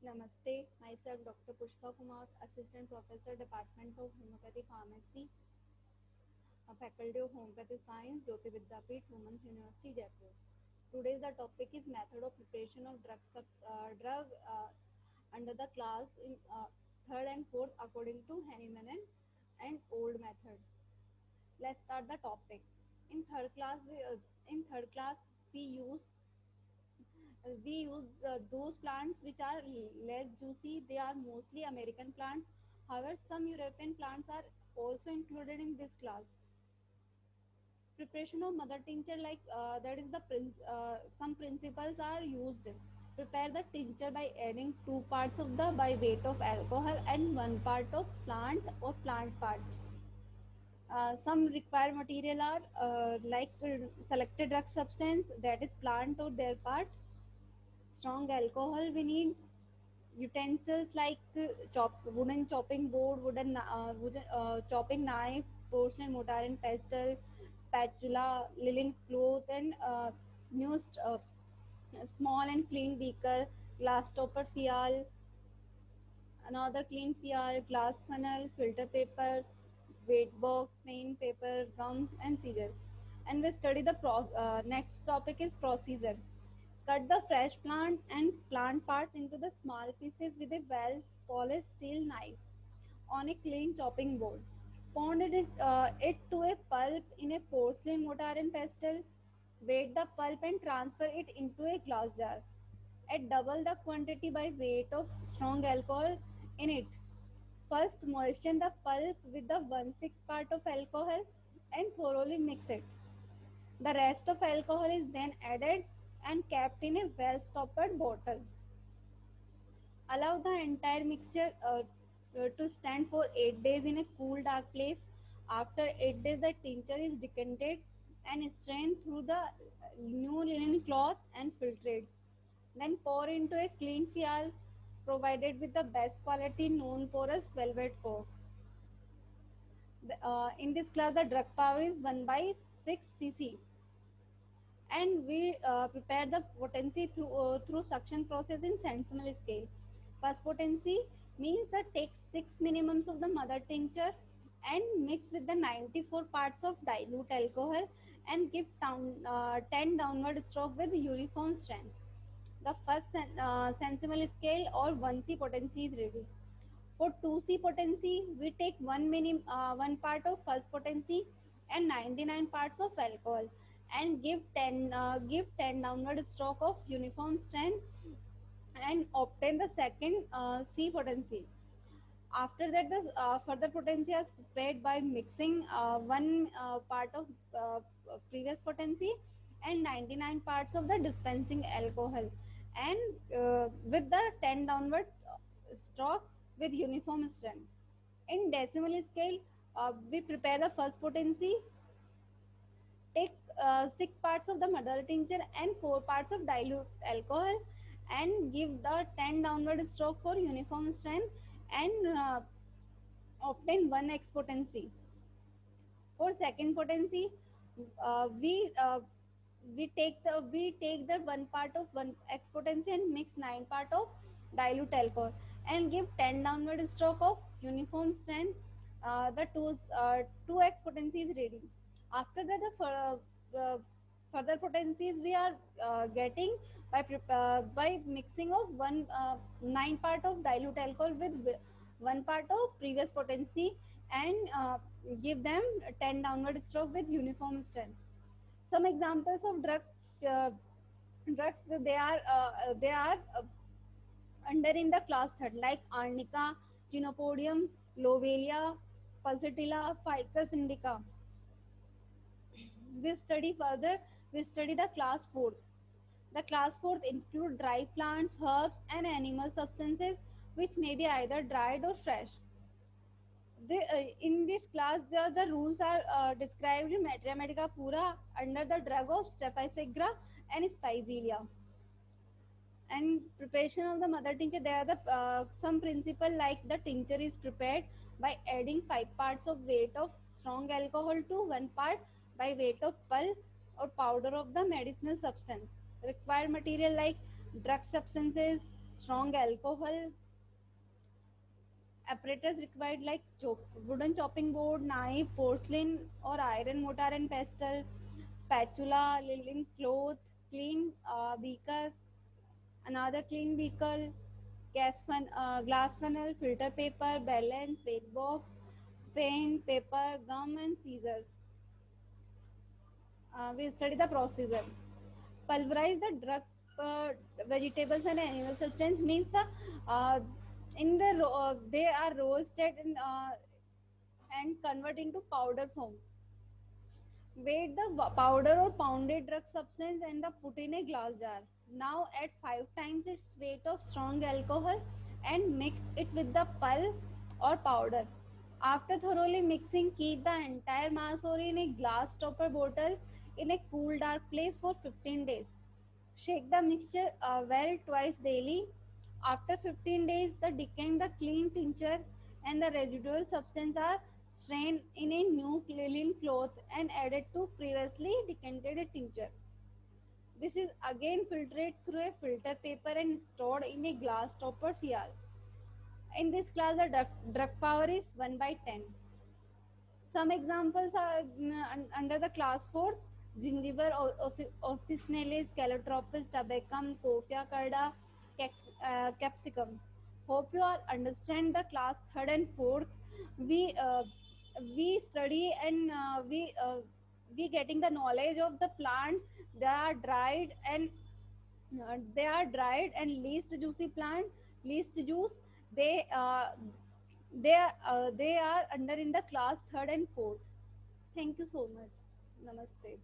Namaste, myself Dr. Pushpa Kumar, Assistant Professor, Department of Homeopathy Pharmacy, Faculty of Homeopathy Science, Jyoti Vidyapeeth, Women's University, Jaipur. Today's the topic is method of preparation of drug under the class in third and fourth according to Hahnemann and old method. Let's start the topic. In third class, in third class we use those plants which are less juicy. They are mostly American plants. However, some European plants are also included in this class. Preparation of mother tincture, like that is the some principles are used. Prepare the tincture by adding 2 parts of the by weight of alcohol and 1 part of plant or plant parts. Some required material are selected drug substance, that is plant or their part. Strong alcohol we need. Utensils like wooden chopping board, wooden chopping knife, porcelain mortar and pestle, spatula, linen cloth, and used small and clean beaker, glass topper fial, another clean fial, glass funnel, filter paper, weight box, plain paper, gum, and scissors. And we study the next topic is procedure. Cut the fresh plant and plant parts into the small pieces with a well polished steel knife on a clean chopping board. Pound it to a pulp in a porcelain mortar and pestle. Weight the pulp and transfer it into a glass jar. Add double the quantity by weight of strong alcohol in it. First, moisten the pulp with the 1/6 part of alcohol and thoroughly mix it. The rest of alcohol is then added and kept in a well-stoppered bottle. Allow the entire mixture to stand for 8 days in a cool, dark place. After 8 days, the tincture is decanted and strained through the new linen cloth and filtered. Then pour into a clean phial provided with the best quality non-porous velvet cork. In this class, the drug power is 1 by 6 cc, and we prepare the potency through suction process in centimal scale. First potency means that take 6 minimums of the mother tincture and mix with the 94 parts of dilute alcohol and give 10 downward stroke with uniform strength. The first centimal scale or 1C potency is ready. For 2C potency, we take 1 part of first potency and 99 parts of alcohol and give 10 downward stroke of uniform strength and obtain the second C potency. After that, the further potency is spread by mixing 1 part of previous potency and 99 parts of the dispensing alcohol and with the 10 downward stroke with uniform strength. In decimal scale, we prepare the first potency, take 6 parts of the mother tincture and 4 parts of dilute alcohol and give the 10 downward stroke for uniform strength and obtain 1x potency. For second potency, uh, we uh, we take the 1 part of 1x potency and mix 9 part of dilute alcohol and give 10 downward stroke of uniform strength. The 2x potency is ready. After that, further potencies we are getting by mixing of 9 part of dilute alcohol with 1 part of previous potency and give them 10 downward stroke with uniform strength. Some examples of uh, drugs they are under in the class third, like arnica, chenopodium, lobelia, pulsatilla, ficus indica. We study further. We study the class fourth. The class fourth include dry plants, herbs, and animal substances which may be either dried or fresh. In this class, the rules are described in Materia Medica Pura under the drug of Staphysagra and Spigelia. And preparation of the mother tincture, there are the some principle like the tincture is prepared by adding 5 parts of weight of strong alcohol to 1 part by weight of pulp or powder of the medicinal substance. Required material like drug substances, strong alcohol apparatus required like wooden chopping board, knife, porcelain or iron mortar and pestle, spatula, linen cloth, clean beaker, another clean beaker, glass funnel, filter paper, balance, weight box, pen, paper, gum and scissors. We study the procedure. Pulverize the drug, uh, vegetables and animal substance means uh, they are roasted and convert into powder form. Weight the powder or pounded drug substance and the put in a glass jar. Now add 5 times its weight of strong alcohol and mix it with the pulp or powder. After thoroughly mixing, keep the entire mass or in a glass topper bottle in a cool dark place for 15 days. Shake the mixture well twice daily. After 15 days, the decant the clean tincture and the residual substance are strained in a new linen cloth and added to previously decanted tincture. This is again filtered through a filter paper and stored in a glass topper vial. In this class, the drug power is 1 by 10. Some examples are under the class 4: Gingiber officinalis, Calotropis tabacum, Coffea carda, capsicum. Hope you all understand the class 3rd and 4th. We uh, we study and we getting the knowledge of the plants. They are dried and least juicy plant, least juice. They uh, they are under in the class 3rd and 4th. Thank you so much. Namaste.